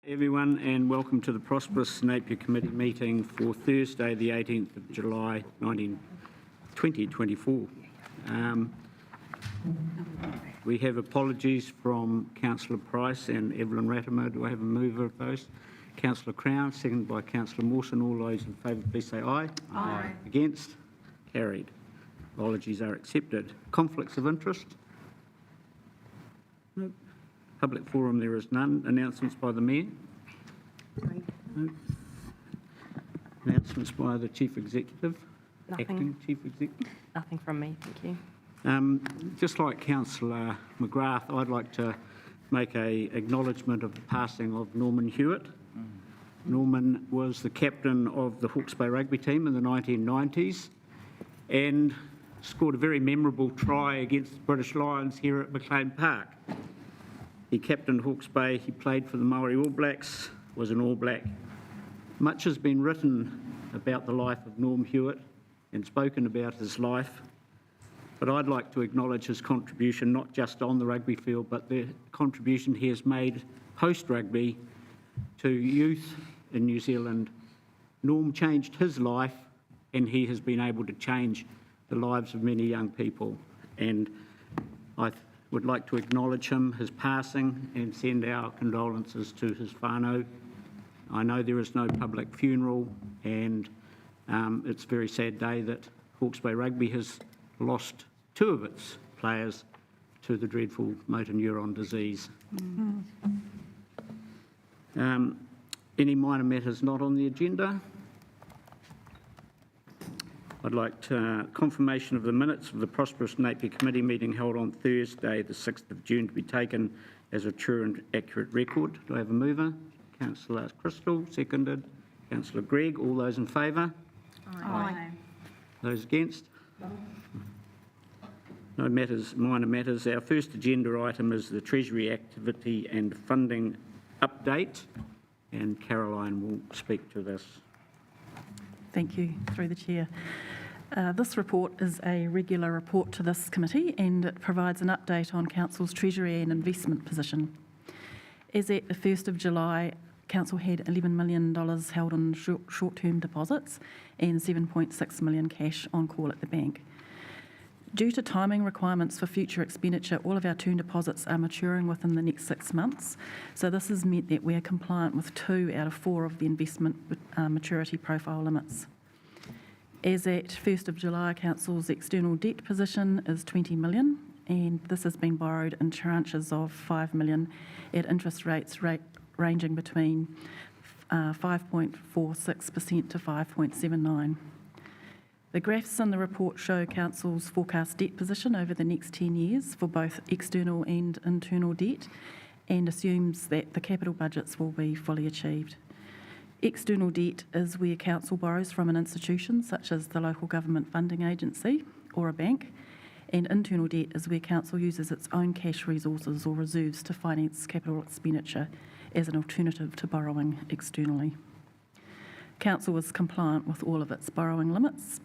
Everyone, and welcome to the Prosperous Napier Committee meeting for Thursday the 18th of July 2024. We have apologies from Councillor Price and Evelyn Ratimer. Do I have a mover of those? Councillor Crown, seconded by Councillor Mawson. All those in favour please say aye. Aye. Against? Carried. Apologies are accepted. Conflicts of interest? No. Public forum, there is none. Announcements by the Mayor? No. Announcements by the Chief Executive? Nothing. Acting Chief Executive? Nothing from me, thank you. Just like Councillor McGrath, I'd like to make an acknowledgement of the passing of Norman Hewitt. Norman was the captain of the Hawke's Bay rugby team in the 1990s and scored a very memorable try against the British Lions here at McLean Park. He captained Hawke's Bay, he played for the Maori All Blacks, was an All Black. Much has been written about the life of Norm Hewitt and spoken about his life, but I'd like to acknowledge his contribution not just on the rugby field, but the contribution he has made post-rugby to youth in New Zealand. Norm changed his life and he has been able to change the lives of many young people, and I would like to acknowledge him, his passing, and send our condolences to his whānau. I know there is no public funeral, and it's a very sad day that Hawke's Bay Rugby has lost two of its players to the dreadful motor neuron disease. Any minor matters not on the agenda? I'd like confirmation of the minutes of the Prosperous Napier Committee meeting held on Thursday, the 6th of June, to be taken as a true and accurate record. Do I have a mover? Councillor Crystal, seconded. Councillor Gregg, all those in favour? Aye. Those against? No matters, minor matters. Our first agenda item is the Treasury activity and funding update, and Caroline will speak to this. Thank you, through the Chair. This report is a regular report to this committee and it provides an update on Council's Treasury and investment position. As at the 1st of July, Council had $11 million held on short-term deposits and $7.6 million cash on call at the bank. Due to timing requirements for future expenditure, all of our term deposits are maturing within the next 6 months. So this has meant that we are compliant with 2 out of 4 of the investment maturity profile limits. As at 1st of July, Council's external debt position is $20 million, and this has been borrowed in tranches of $5 million at interest rates ranging between 5.46% to 5.79%. The graphs in the report show Council's forecast debt position over the next 10 years for both external and internal debt, and assumes that the capital budgets will be fully achieved. External debt is where Council borrows from an institution such as the local government funding agency or a bank, and internal debt is where Council uses its own cash resources or reserves to finance capital expenditure as an alternative to borrowing externally. Council is compliant with all of its borrowing limits.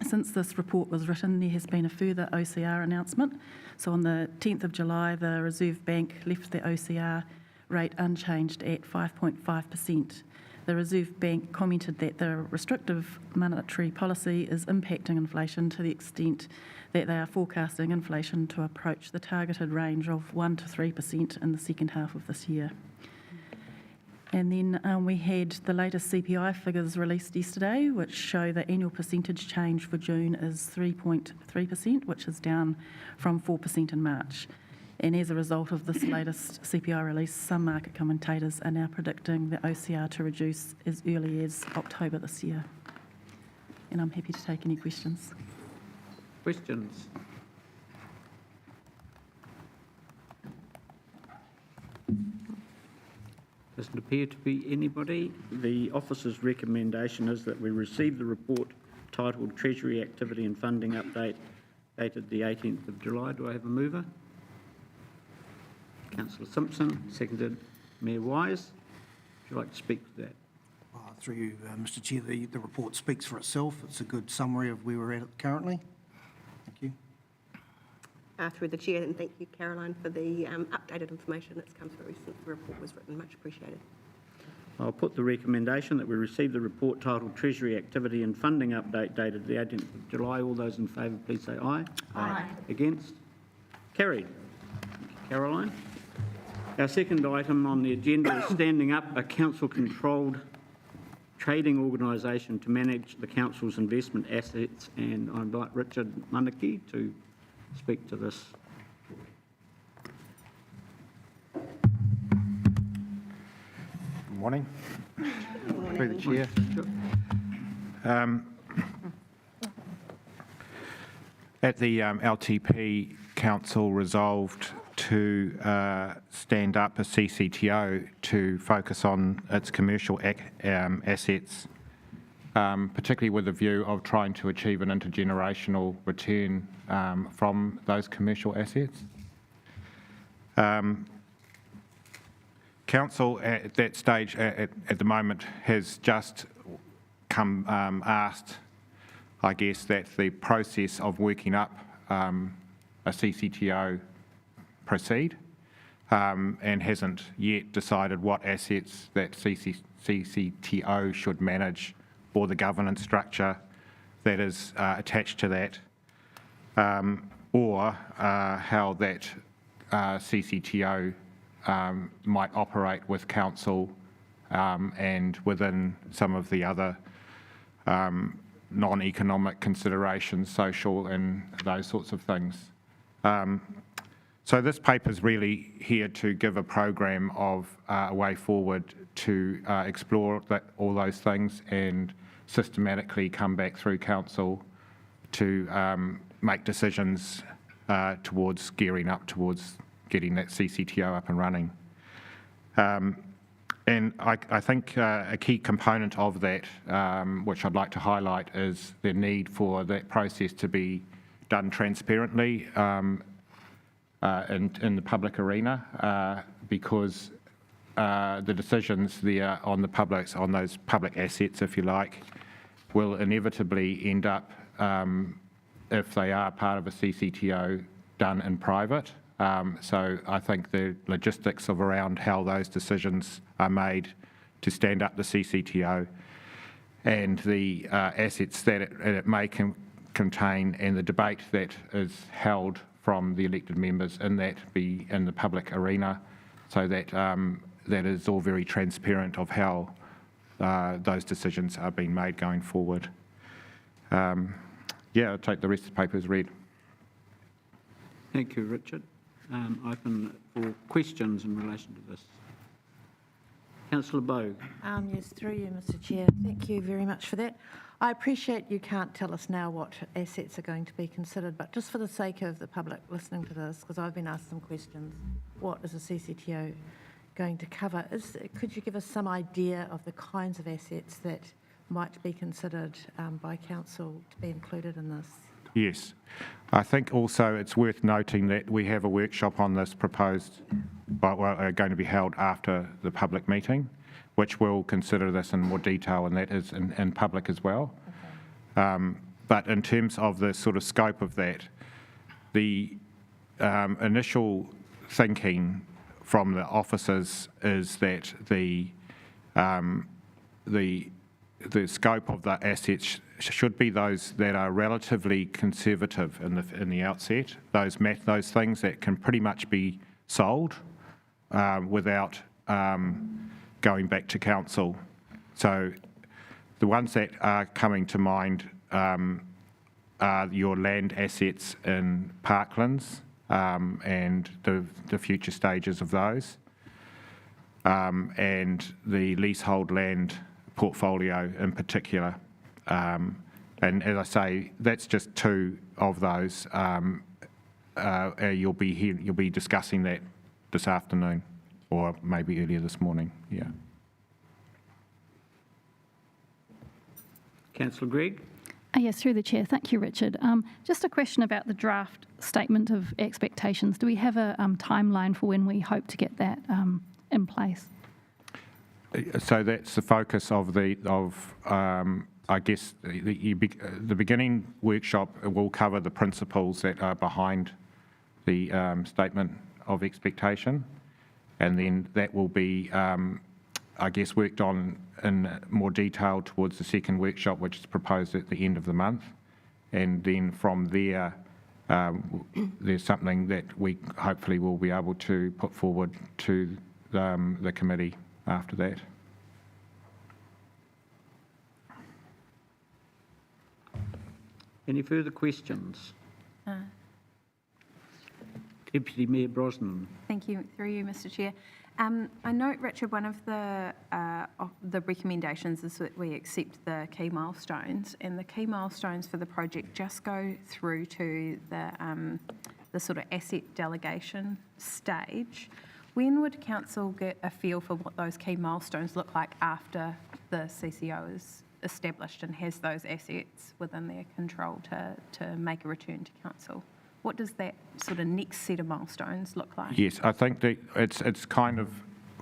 Since this report was written, there has been a further OCR announcement. So on the 10th of July, the Reserve Bank left the OCR rate unchanged at 5.5%. The Reserve Bank commented that the restrictive monetary policy is impacting inflation to the extent that they are forecasting inflation to approach the targeted range of 1 to 3% in the second half of this year. And then we had the latest CPI figures released yesterday, which show the annual percentage change for June is 3.3%, which is down from 4% in March. And as a result of this latest CPI release, some market commentators are now predicting the OCR to reduce as early as October this year. And I'm happy to take any questions. Questions? Doesn't appear to be anybody. The officer's recommendation is that we receive the report titled Treasury Activity and Funding Update dated the 18th of July. Do I have a mover? Councillor Simpson, seconded. Mayor Wise, would you like to speak to that? Through you, Mr Chair, the report speaks for itself. It's a good summary of where we're at currently. Thank you. through the chair, and thank you, Caroline, for the updated information that's come through since the report was written. Much appreciated. I'll put the recommendation that we receive the report titled Treasury Activity and Funding Update dated the 18th of July. All those in favour, please say aye. Aye. Against? Carried. Thank you, Caroline. Our second item on the agenda is standing up a council-controlled trading organisation to manage the council's investment assets, and I invite Richard Manaki to speak to this. Good morning. Through the chair. At the LTP, Council resolved to stand up a CCTO to focus on its commercial assets, particularly with a view of trying to achieve an intergenerational return from those commercial assets. Council at that stage at the moment has just asked, I guess, that the process of working up a CCTO proceed and hasn't yet decided what assets that CCTO should manage or the governance structure that is attached to that, or how that CCTO might operate with council and within some of the other non-economic considerations, social and those sorts of things. So this paper is really here to give a program of a way forward to explore all those things and systematically come back through council to make decisions towards gearing up towards getting that CCTO up and running. And I think a key component of that, which I'd like to highlight, is the need for that process to be done transparently in the public arena, because the decisions there on those public assets, if you like, will inevitably end up, if they are part of a CCTO, done in private. So I think the logistics of around how those decisions are made to stand up the CCTO and the assets that it may contain, and the debate that is held from the elected members in that be in the public arena, so that that is all very transparent of how those decisions are being made going forward. Yeah, I'll take the rest of the paper as read. Thank you, Richard. Open for questions in relation to this. Councillor Bogue. Yes, through you, Mr. Chair. Thank you very much for that. I appreciate you can't tell us now what assets are going to be considered, but just for the sake of the public listening to this, because I've been asked some questions, what is a CCTO going to cover? Could you give us some idea of the kinds of assets that might be considered by council to be included in this? Yes. I think also it's worth noting that we have a workshop on this proposed, going to be held after the public meeting, which will consider this in more detail, and that is in public as well. Okay. But in terms of the sort of scope of that, the initial thinking from the officers is that the scope of the assets should be those that are relatively conservative in the outset, those things that can pretty much be sold without going back to council. So the ones that are coming to mind are your land assets in parklands and the future stages of those, and the leasehold land portfolio in particular. And as I say, that's just two of those. You'll be discussing that this afternoon, or maybe earlier this morning. Yeah. Councillor Gregg. Yes, through the chair. Thank you, Richard. Just a question about the draft statement of expectations. Do we have a timeline for when we hope to get that in place? So that's the focus of I guess the beginning workshop will cover the principles that are behind the statement of expectation, and then that will be, I guess, worked on in more detail towards the second workshop, which is proposed at the end of the month. And then from there, there's something that we hopefully will be able to put forward to the committee after that. Any further questions? Deputy Mayor Brosnan. Thank you, through you, Mr. Chair. I note, Richard, one of the recommendations is that we accept the key milestones, and the key milestones for the project just go through to the sort of asset delegation stage. When would council get a feel for what those key milestones look like after the CCO is established and has those assets within their control to make a return to council? What does that sort of next set of milestones look like? Yes, I think that it's kind of,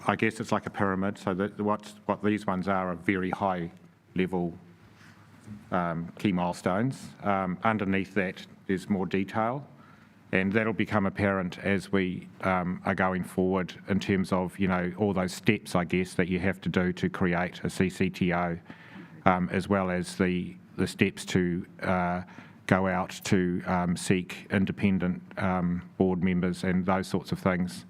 I guess it's like a pyramid. So that what these ones are very high level key milestones. Underneath that, there's more detail, and that'll become apparent as we are going forward in terms of, you know, all those steps, I guess, that you have to do to create a CCTO, as well as the steps to go out to seek independent board members and those sorts of things.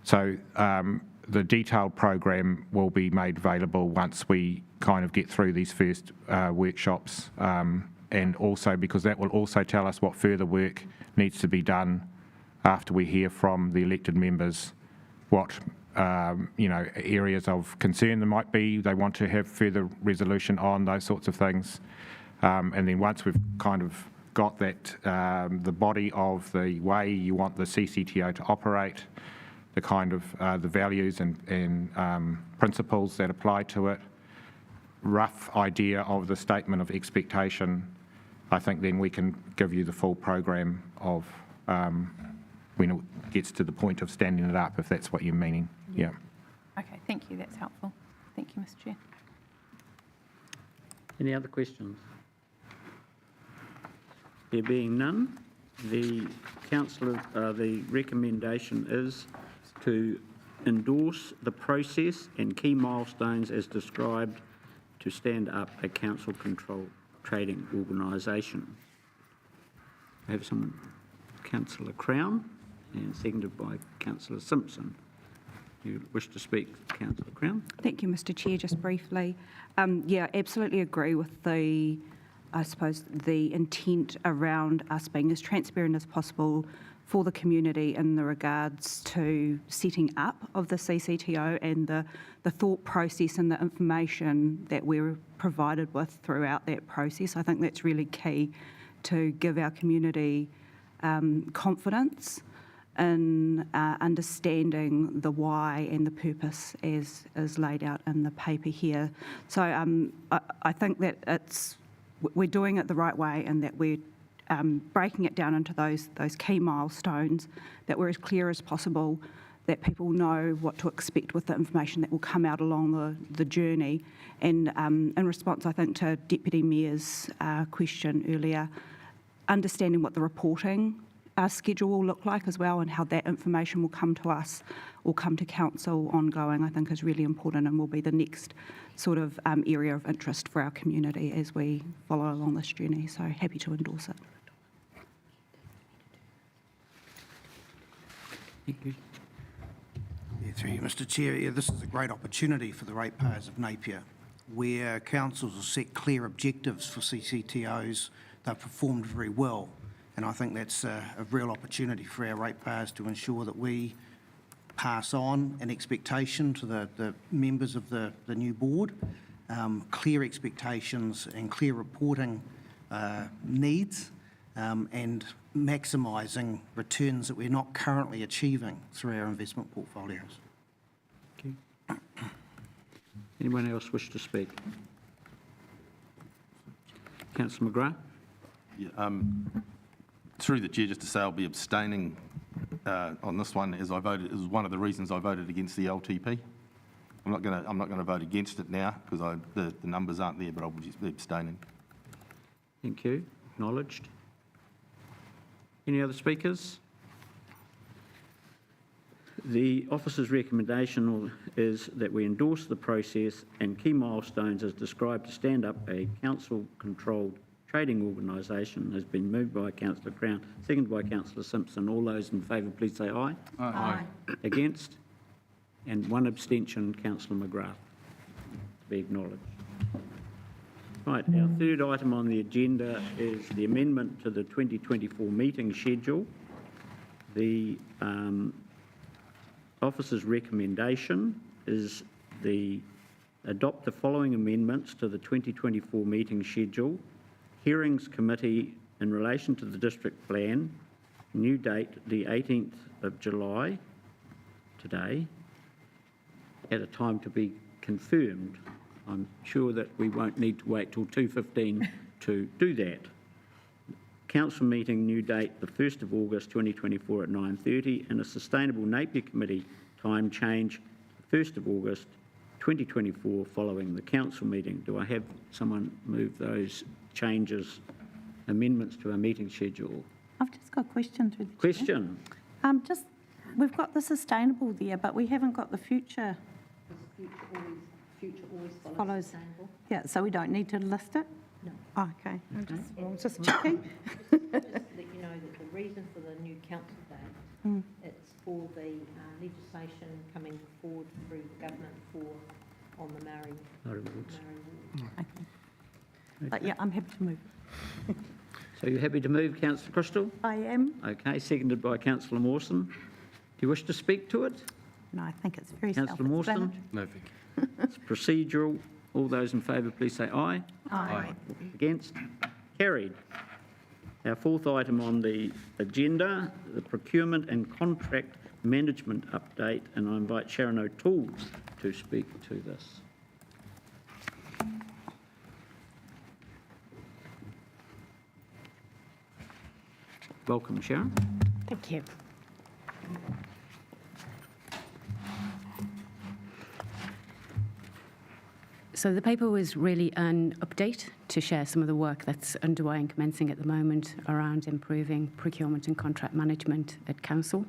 So the detailed program will be made available once we kind of get through these first workshops, and also because that will also tell us what further work needs to be done after we hear from the elected members what you know, areas of concern there might be, they want to have further resolution on, those sorts of things. And then once we've kind of got that, the body of the way you want the CCTO to operate, the kind of the values and principles that apply to it, rough idea of the statement of expectation, I think then we can give you the full program of when it gets to the point of standing it up, if that's what you're meaning. Yeah. Okay, thank you, that's helpful. Thank you, Mr. Chair. Any other questions? There being none, the the recommendation is to endorse the process and key milestones as described to stand up a council-controlled trading organisation. I have someone, Councillor Crown, and seconded by Councillor Simpson. You wish to speak, Councillor Crown? Thank you, Mr. Chair. Just briefly, yeah, absolutely agree with the, I suppose, the intent around us being as transparent as possible for the community in the regards to setting up of the CCTO and the thought process and the information that we're provided with throughout that process. I think that's really key to give our community confidence in understanding the why and the purpose as laid out in the paper here. So I think that we're doing it the right way, and that we're breaking it down into those key milestones, that we're as clear as possible, that people know what to expect with the information that will come out along the journey. And in response, I think, to Deputy Mayor's question earlier, understanding what the reporting schedule will look like as well, and how that information will come to us or come to council ongoing, I think is really important, and will be the next sort of area of interest for our community as we follow along this journey. So happy to endorse it. Thank you. Yeah, through you, Mr. Chair. Yeah, this is a great opportunity for the ratepayers of Napier, where councils will set clear objectives for CCTOs. They've performed very well, and I think that's a real opportunity for our ratepayers to ensure that we pass on an expectation to the members of the new board, clear expectations and clear reporting needs, and maximising returns that we're not currently achieving through our investment portfolios. Okay. Anyone else wish to speak? Councillor McGrath? Yeah, through the chair, just to say I'll be abstaining on this one, as I voted. It was one of the reasons I voted against the LTP. I'm not going to vote against it now because the numbers aren't there, but I'll just be abstaining. Thank you. Acknowledged. Any other speakers? The officer's recommendation is that we endorse the process and key milestones as described to stand up a council-controlled trading organisation. Has been moved by Councillor Crown, seconded by Councillor Simpson. All those in favour, please say aye. Aye. Against? And one abstention, Councillor McGrath, to be acknowledged. Right, our third item on the agenda is the amendment to the 2024 meeting schedule. The officer's recommendation is adopt the following amendments to the 2024 meeting schedule. Hearings committee in relation to the district plan, new date the 18th of July, today, at a time to be confirmed. I'm sure that we won't need to wait till 2:15 to do that. Council meeting, new date, the 1st of August 2024 at 9:30, and a Sustainable Napier Committee time change, 1st of August 2024, following the council meeting. Do I have someone move those changes, amendments to our meeting schedule? I've just got a question through the chair. Question? We've got the sustainable there, but we haven't got the future. Future always Follows. sustainable. Yeah, so we don't need to list it? No. Oh, okay, I'm just checking. Just to let you know that the reason for the new council date, it's for the legislation coming forward through the government on the Maori Wards. But yeah, I'm happy to move. So you're happy to move, Councillor Crystal? I am. Okay, seconded by Councillor Mawson. Do you wish to speak to it? No, I think it's very Councillor Mawson? self-explanatory. No, thank you. It's procedural. All those in favour, please say aye. Aye. Against? Carried. Our fourth item on the agenda, the procurement and contract management update, and I invite Sharon O'Toole to speak to this. Welcome, Sharon. Thank you. So the paper was really an update to share some of the work that's underway and commencing at the moment around improving procurement and contract management at Council.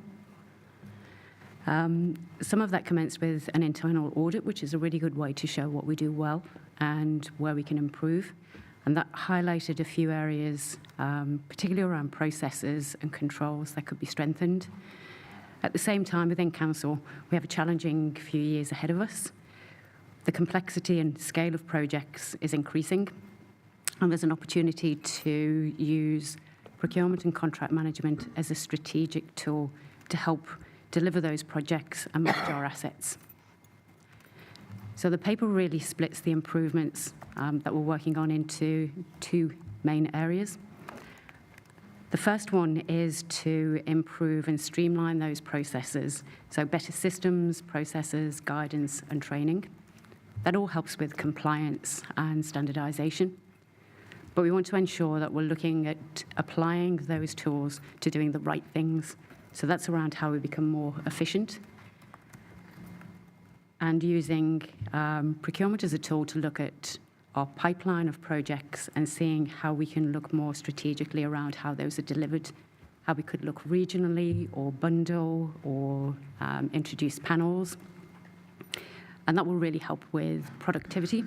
Some of that commenced with an internal audit, which is a really good way to show what we do well and where we can improve. And that highlighted a few areas, particularly around processes and controls that could be strengthened. At the same time, within Council, we have a challenging few years ahead of us. The complexity and scale of projects is increasing, and there's an opportunity to use procurement and contract management as a strategic tool to help deliver those projects and manage our assets. So the paper really splits the improvements that we're working on into two main areas. The first one is to improve and streamline those processes, so better systems, processes, guidance and training. That all helps with compliance and standardisation. But we want to ensure that we're looking at applying those tools to doing the right things. So that's around how we become more efficient and using procurement as a tool to look at our pipeline of projects and seeing how we can look more strategically around how those are delivered, how we could look regionally or bundle or introduce panels. And that will really help with productivity.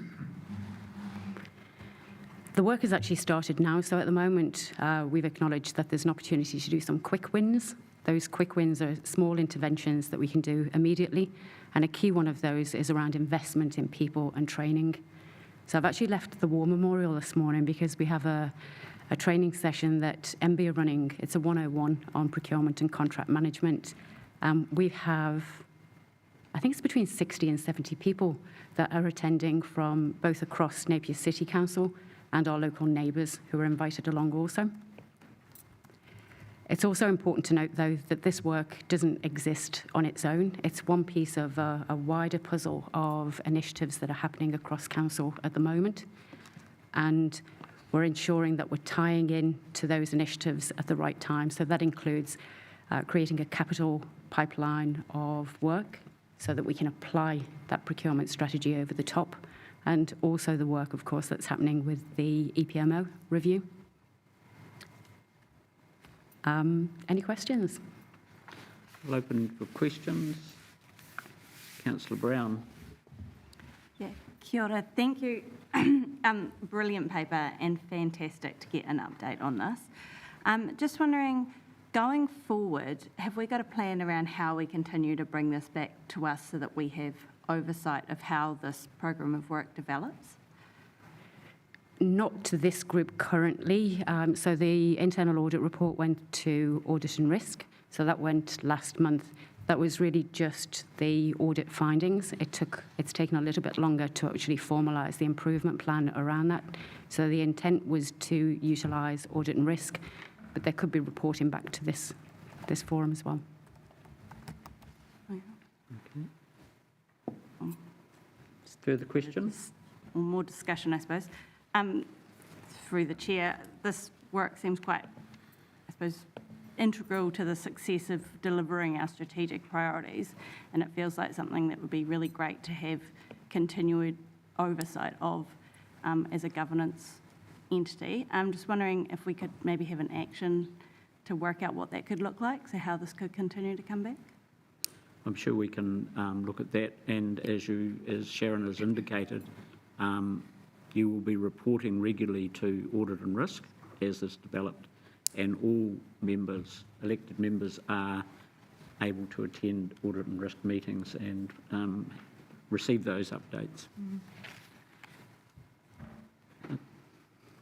The work has actually started now, so at the moment we've acknowledged that there's an opportunity to do some quick wins. Those quick wins are small interventions that we can do immediately, and a key one of those is around investment in people and training. So I've actually left the War Memorial this morning because we have a training session that MB are running. It's a 101 on procurement and contract management. We have, I think it's between 60 and 70 people that are attending from both across Napier City Council and our local neighbours who are invited along also. It's also important to note, though, that this work doesn't exist on its own. It's one piece of a wider puzzle of initiatives that are happening across Council at the moment. And we're ensuring that we're tying in to those initiatives at the right time. So that includes creating a capital pipeline of work so that we can apply that procurement strategy over the top, and also the work, of course, that's happening with the EPMO review. Any questions? I'll open for questions. Councillor Brown. Yeah, kia ora. Thank you. Brilliant paper and fantastic to get an update on this. Just wondering, going forward, have we got a plan around how we continue to bring this back to us so that we have oversight of how this program of work develops? Not to this group currently. So the internal audit report went to audit and risk. So that went last month. That was really just the audit findings. It's taken a little bit longer to actually formalise the improvement plan around that. So the intent was to utilise audit and risk, but there could be reporting back to this forum as well. Okay. Further questions? Or more discussion, I suppose. Through the chair, this work seems quite, I suppose, integral to the success of delivering our strategic priorities, and it feels like something that would be really great to have continued oversight of as a governance entity. I'm just wondering if we could maybe have an action to work out what that could look like, so how this could continue to come back. I'm sure we can look at that, and as Sharon has indicated, you will be reporting regularly to audit and risk as this developed, and all members, elected members, are able to attend audit and risk meetings and receive those updates.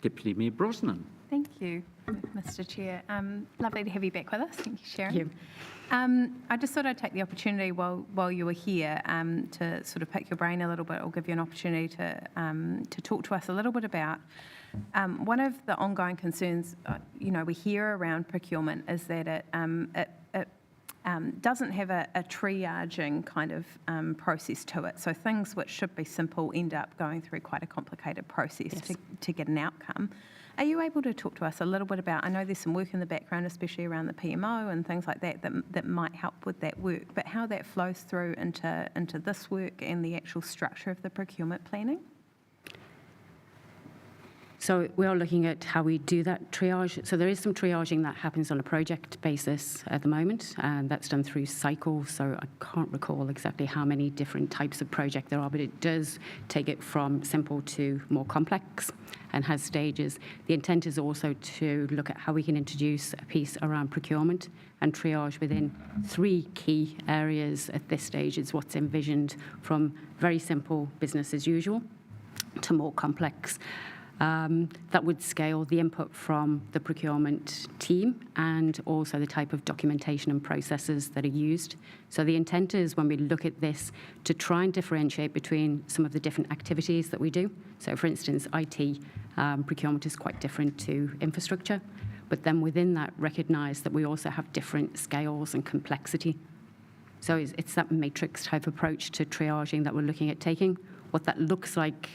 Deputy Mayor Brosnan. Thank you, Mr. Chair. Lovely to have you back with us. Thank you, Sharon. Thank you. I just thought I'd take the opportunity while you were here to sort of pick your brain a little bit, or give you an opportunity to talk to us a little bit about one of the ongoing concerns, we hear around procurement is that it doesn't have a triaging kind of process to it. So things which should be simple end up going through quite a complicated process to get an outcome. Are you able to talk to us a little bit about, I know there's some work in the background, especially around the PMO and things like that might help with that work, but how that flows through into this work and the actual structure of the procurement planning? So we are looking at how we do that triage. So there is some triaging that happens on a project basis at the moment, and that's done through cycles. So I can't recall exactly how many different types of project there are, but it does take it from simple to more complex and has stages. The intent is also to look at how we can introduce a piece around procurement and triage within 3 key areas at this stage. Is what's envisioned, from very simple business as usual to more complex. That would scale the input from the procurement team and also the type of documentation and processes that are used. So the intent is, when we look at this, to try and differentiate between some of the different activities that we do. So for instance, IT procurement is quite different to infrastructure, but then within that recognise that we also have different scales and complexity. So it's that matrix type approach to triaging that we're looking at taking. What that looks like,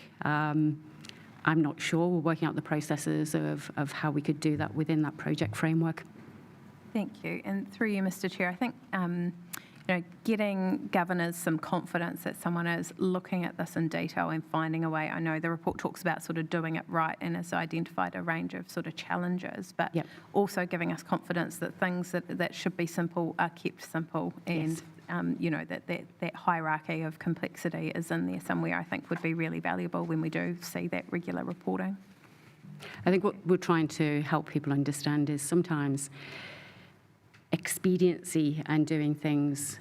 I'm not sure. We're working out the processes of how we could do that within that project framework. Thank you. And through you, Mr. Chair, I think getting governors some confidence that someone is looking at this in detail and finding a way. I know the report talks about sort of doing it right and has identified a range of sort of challenges, but also giving us confidence that things that should be simple are kept simple, and that hierarchy of complexity is in there somewhere, I think would be really valuable when we do see that regular reporting. I think what we're trying to help people understand is sometimes expediency and doing things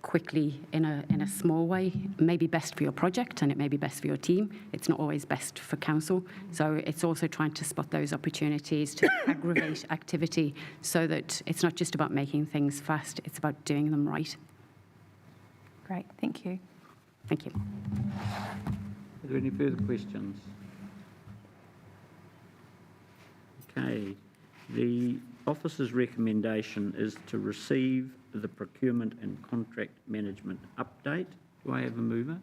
quickly in a small way may be best for your project, and it may be best for your team. It's not always best for council. So it's also trying to spot those opportunities to aggravate activity, so that it's not just about making things fast, it's about doing them right. Great, thank you. Thank you. Are there any further questions? Okay. The officer's recommendation is to receive the procurement and contract management update. Do I have a mover?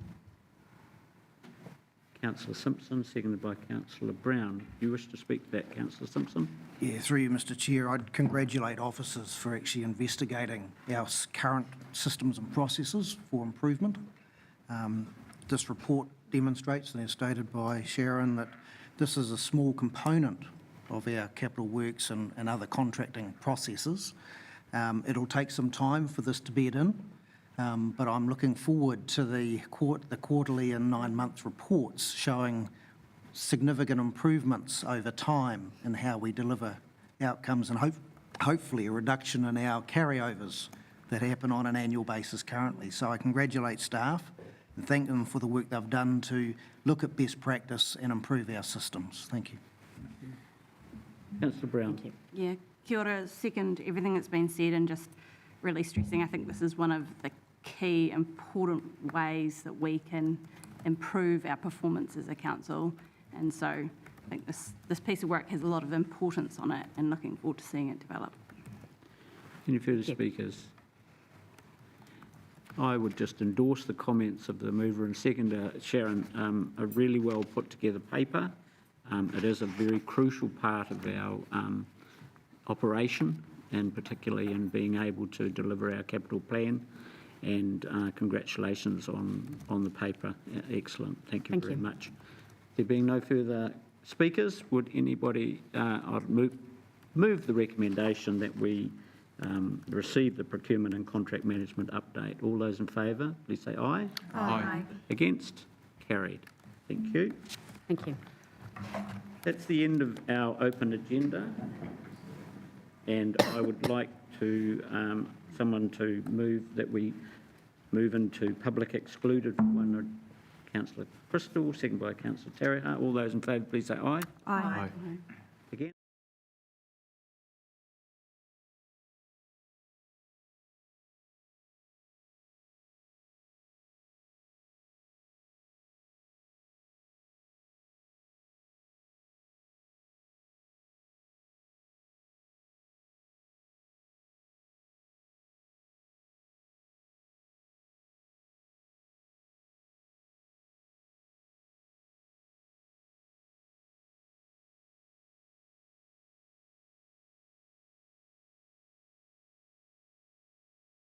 Councillor Simpson, seconded by Councillor Brown. Do you wish to speak to that, Councillor Simpson? Yeah, through you, Mr. Chair, I'd congratulate officers for actually investigating our current systems and processes for improvement. This report demonstrates, and as stated by Sharon, that this is a small component of our capital works and other contracting processes. It'll take some time for this to bed in, but I'm looking forward to the quarterly and 9-month reports showing significant improvements over time in how we deliver outcomes and hopefully a reduction in our carryovers that happen on an annual basis currently. So I congratulate staff and thank them for the work they've done to look at best practice and improve our systems. Thank you. Councillor Brown. Yeah, kia ora, second everything that's been said, and just really stressing, I think this is one of the key important ways that we can improve our performance as a council. And so I think this piece of work has a lot of importance on it, and looking forward to seeing it develop. Any further speakers? I would just endorse the comments of the mover and seconder, Sharon. A really well put together paper. It is a very crucial part of our operation, and particularly in being able to deliver our capital plan. And congratulations on the paper. Excellent. Thank you very much. There being no further speakers, would anybody I'd move the recommendation that we receive the procurement and contract management update. All those in favour, please say aye. Aye. Against? Carried. Thank you. Thank you. That's the end of our open agenda, and I would like to someone to move that we move into public excluded for one. Councillor Crystal, second by Councillor Taraha. All those in favour, please say aye. Aye. Aye.